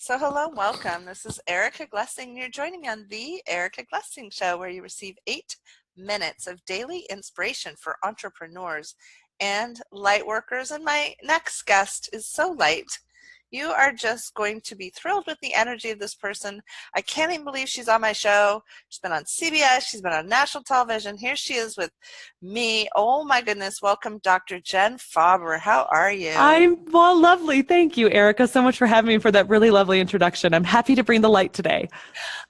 So hello, welcome. This is Erica Glessing. You're joining me on the Erica Glessing Show, where you receive 8 minutes of daily inspiration for entrepreneurs and light workers. And my next guest is so light. You are just going to be thrilled with the energy of this person. I can't even believe she's on my show. She's been on CBS. She's been on national television. Here she is with me. Oh my goodness. Welcome, Dr. Jen Faber. How are you? Well, lovely. Thank you, Erica, so much for having me for that really lovely introduction. I'm happy to bring the light today.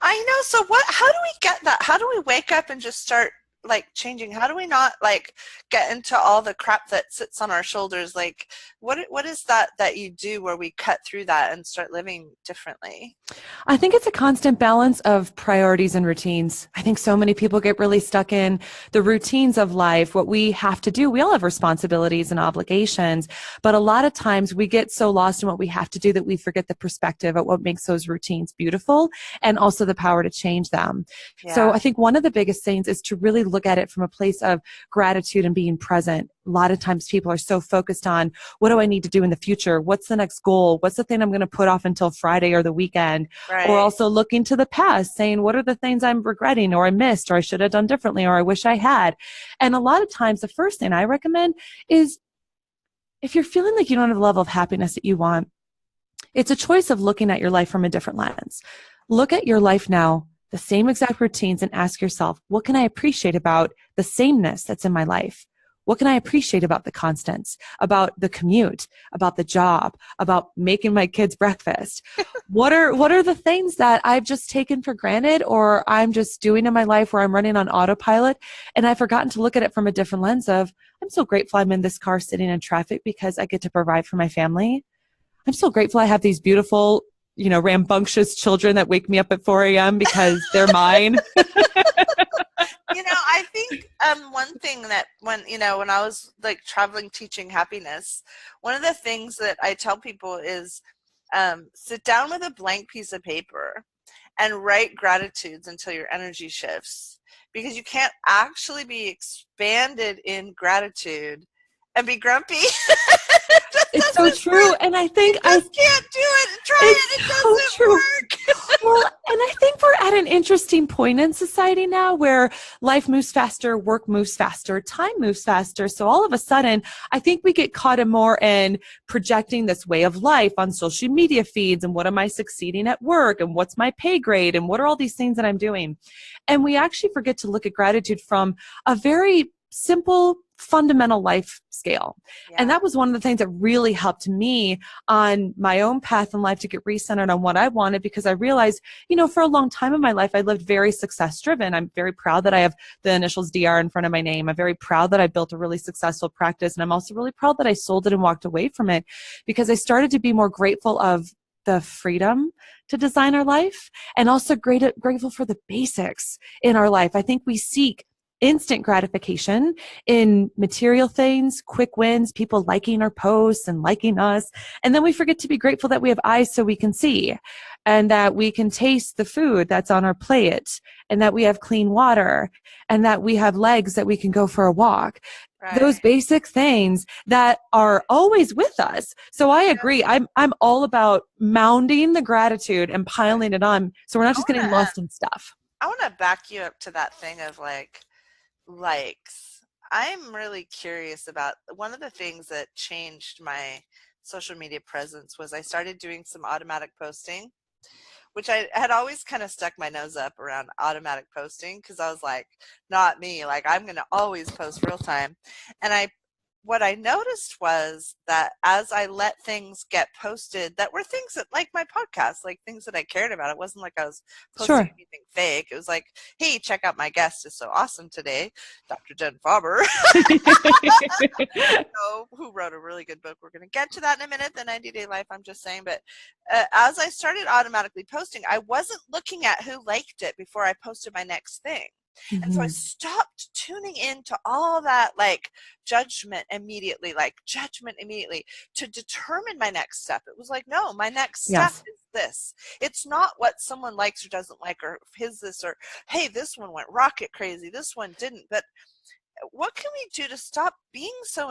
I know. So how do we get that? How do we wake up and just start like changing? How do we not like get into all the crap that sits on our shoulders? Like what is that you do where we cut through that and start living differently? I think it's a constant balance of priorities and routines. I think so many people get really stuck in the routines of life, what we have to do. We all have responsibilities and obligations, but a lot of times we get so lost in what we have to do that we forget the perspective of what makes those routines beautiful and also the power to change them. So Yeah. I think one of the biggest things is to really look at it from a place of gratitude and being present. A lot of times people are so focused on what do I need to do in the future? What's the next goal? What's the thing I'm going to put off until Friday or the weekend? Or Right. also looking to the past, saying, what are the things I'm regretting or I missed or I should have done differently or I wish I had? And a lot of times the first thing I recommend is if you're feeling like you don't have the level of happiness that you want, it's a choice of looking at your life from a different lens. Look at your life now, the same exact routines, and ask yourself, what can I appreciate about the sameness that's in my life? What can I appreciate about the constants, about the commute, about the job, about making my kids breakfast? What are the things that I've just taken for granted or I'm just doing in my life where I'm running on autopilot and I've forgotten to look at it from a different lens of, I'm so grateful I'm in this car sitting in traffic because I get to provide for my family. I'm so grateful I have these beautiful, rambunctious children that wake me up at 4 a.m. because they're mine. I think one thing that when I was like traveling teaching happiness, one of the things that I tell people is sit down with a blank piece of paper and write gratitudes until your energy shifts, because you can't actually be expanded in gratitude and be grumpy. It just It's so doesn't true. work. And I You think just can't do it. Try it's it. It so doesn't true. work. Well, and I think we're at an interesting point in society now where life moves faster, work moves faster, time moves faster. So all of a sudden, I think we get caught in more in projecting this way of life on social media feeds and what am I succeeding at work and what's my pay grade and what are all these things that I'm doing. And we actually forget to look at gratitude from a very simple, fundamental life scale. And Yeah. that was one of the things that really helped me on my own path in life to get recentered on what I wanted, because I realized, for a long time in my life, I lived very success driven. I'm very proud that I have the initials DR in front of my name. I'm very proud that I built a really successful practice. And I'm also really proud that I sold it and walked away from it because I started to be more grateful of the freedom to design our life and also grateful for the basics in our life. I think we seek instant gratification in material things, quick wins, people liking our posts and liking us. And then we forget to be grateful that we have eyes so we can see and that we can taste the food that's on our plate and that we have clean water and that we have legs that we can go for a walk. Those Right. basic things that are always with us. So I Yeah. agree. I'm all about mounding the gratitude and piling it on so we're not I just want getting to lost in stuff. I want to back you up to that thing of like likes. I'm really curious about one of the things that changed my social media presence was I started doing some automatic posting, which I had always kind of stuck my nose up around automatic posting because I was like, not me, like I'm going to always post real time. And what I noticed was that as I let things get posted that were things that, like my podcast, like things that I cared about, it wasn't like I was posting Sure. anything fake. It was like, hey, check out my guest is so awesome today, Dr. Jen Faber, who wrote a really good book. We're going to get to that in a minute, The 90-Day Life, I'm just saying. But as I started automatically posting, I wasn't looking at who liked it before I posted my next thing. And so I Mhm. stopped tuning into all that like judgment immediately to determine my next step. It was like, no, my next step Yes. is this. It's not what someone likes or doesn't like, or his this, or hey, this one went rocket crazy, this one didn't. But what can we do to stop being so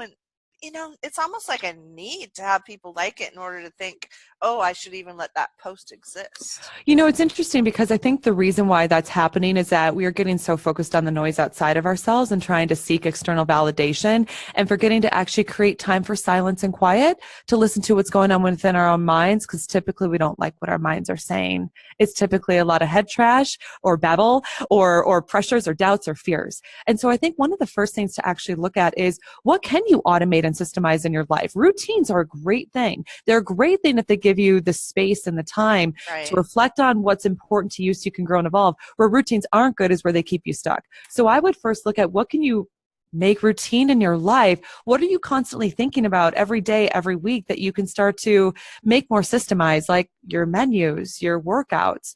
it's almost like a need to have people like it in order to think, oh, I should even let that post exist. It's interesting because I think the reason why that's happening is that we are getting so focused on the noise outside of ourselves and trying to seek external validation and forgetting to actually create time for silence and quiet to listen to what's going on within our own minds, because typically we don't like what our minds are saying. It's typically a lot of head trash or babble or pressures or doubts or fears. And so I think one of the first things to actually look at is, what can you automate and systemize in your life? Routines are a great thing. They're a great thing if they give you the space and the time to Right. reflect on what's important to you so you can grow and evolve. Where routines aren't good is where they keep you stuck. So I would first look at, what can you make routine in your life? What are you constantly thinking about every day, every week, that you can start to make more systemized, like your menus, your workouts,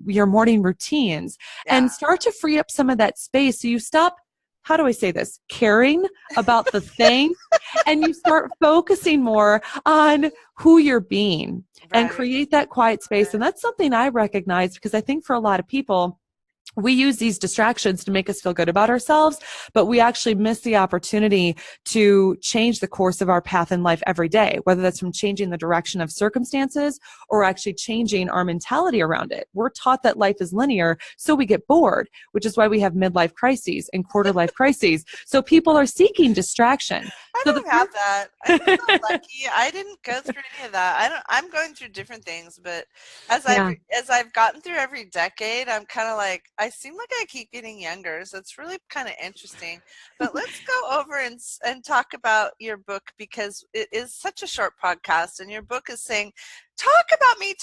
your morning routines, Yeah. and start to free up some of that space so you stop, how do I say this, caring about the thing, and you start focusing more on who you're being and Right. create that quiet space. And that's something I recognize, because I think for a lot of people, we use these distractions to make us feel good about ourselves, but we actually miss the opportunity to change the course of our path in life every day, whether that's from changing the direction of circumstances or actually changing our mentality around it. We're taught that life is linear, so we get bored, which is why we have midlife crises and quarter life crises. So people are seeking distraction. I So the don't have first that. I'm so lucky. I didn't go through any of that. I'm going through different things, but yeah. as I've gotten through every decade, I'm kind of like, I seem like I keep getting younger. So it's really kind of interesting. But let's go over and talk about your book, because it is such a short podcast, and your book is saying, talk about me,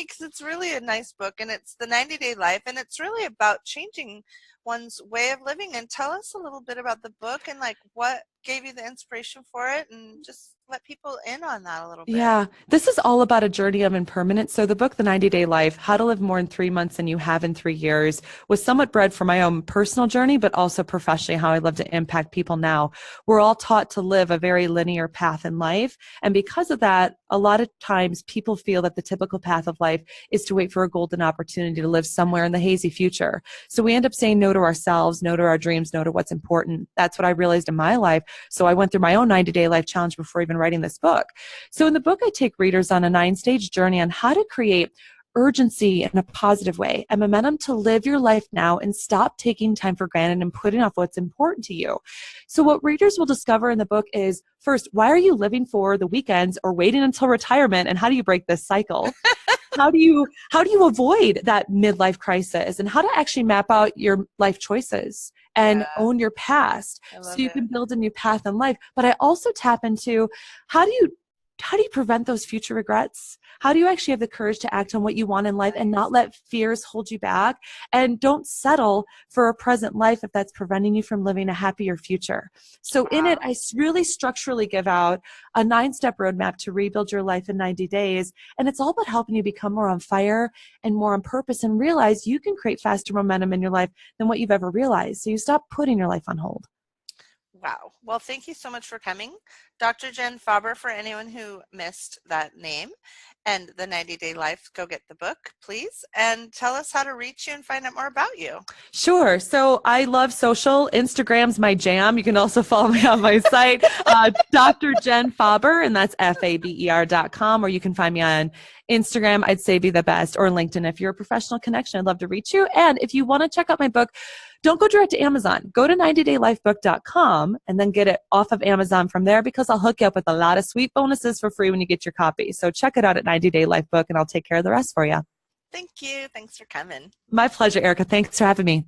because it's really a nice book, and it's the 90-day life, and it's really about changing one's way of living. And tell us a little bit about the book and like what gave you the inspiration for it, and just let people in on that a little bit. Yeah, this is all about a journey of impermanence. So the book, The 90-Day Life, How to Live More in 3 Months Than You Have in 3 Years, was somewhat bred from my own personal journey, but also professionally, how I love to impact people now. We're all taught to live a very linear path in life. And because of that, a lot of times people feel that the typical path of life is to wait for a golden opportunity to live somewhere in the hazy future. So we end up saying no to ourselves, no to our dreams, no to what's important. That's what I realized in my life. So I went through my own 90-day life challenge before even writing this book. So in the book, I take readers on a 9-stage journey on how to create urgency in a positive way and momentum to live your life now and stop taking time for granted and putting off what's important to you. So what readers will discover in the book is, first, why are you living for the weekends or waiting until retirement, and how do you break this cycle? How do you avoid that midlife crisis, and how to actually map out your life choices Yeah, and own your past I so love you it. can build a new path in life. But I also tap into, how do you prevent those future regrets? How do you actually have the courage to act on what you want in life and not let fears hold you back? And don't settle for a present life if that's preventing you from living a happier future. So in it, Wow. I really structurally give out a 9-step roadmap to rebuild your life in 90 days. And it's all about helping you become more on fire and more on purpose, and realize you can create faster momentum in your life than what you've ever realized. So you stop putting your life on hold. Wow. Well, thank you so much for coming, Dr. Jen Faber. For anyone who missed that name, and the 90-Day Life, go get the book, please, and tell us how to reach you and find out more about you. Sure. So I love social. Instagram's my jam. You can also follow me on my site, Dr. Jen Faber, and that's FABER.com, or you can find me on Instagram. I'd say be the best, or LinkedIn. If you're a professional connection, I'd love to reach you. And if you want to check out my book, don't go direct to Amazon. Go to 90daylifebook.com and then get it off of Amazon from there, because I'll hook you up with a lot of sweet bonuses for free when you get your copy. So check it out at 90-Day Life Book, and I'll take care of the rest for you. Thank you. Thanks for coming. My pleasure, Erica. Thanks for having me.